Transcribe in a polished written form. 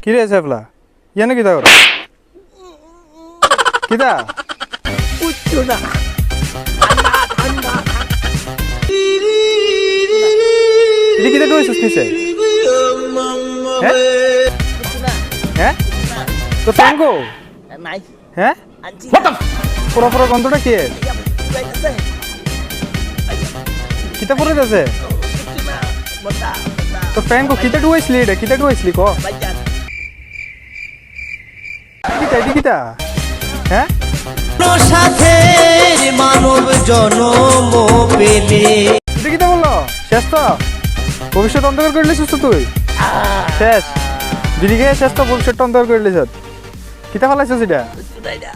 কি রে সেফলা ইয়ানে কিতা কর কিতা কিচ্ছু না ঠান্ডা এটা কিতা ডুইছিস নিচে হ্যাঁ হ্যাঁ তো ফ্যান গো নাই হ্যাঁ আনছি পুরো পুরো গন্ধটা কি যাইতেছে কিতা পরে আছে কিচ্ছু না বড়া তো ফ্যান গো কিতা ডুইছলি এটা কিতা ডুইছলি ক বাইজান কিতা এটা কিতা হ্যাঁ সাথের মানব জনম পেলে এটা কিতা বললো শেষ তো ভবিষ্যৎ অন্ধকার করে লিছিস তো তুই শেষ দিদিকে শেষ তো ভবিষ্যৎ অন্ধকার করে লিছ কিতা ফেলাইছিস এটা কিচ্ছু নাই না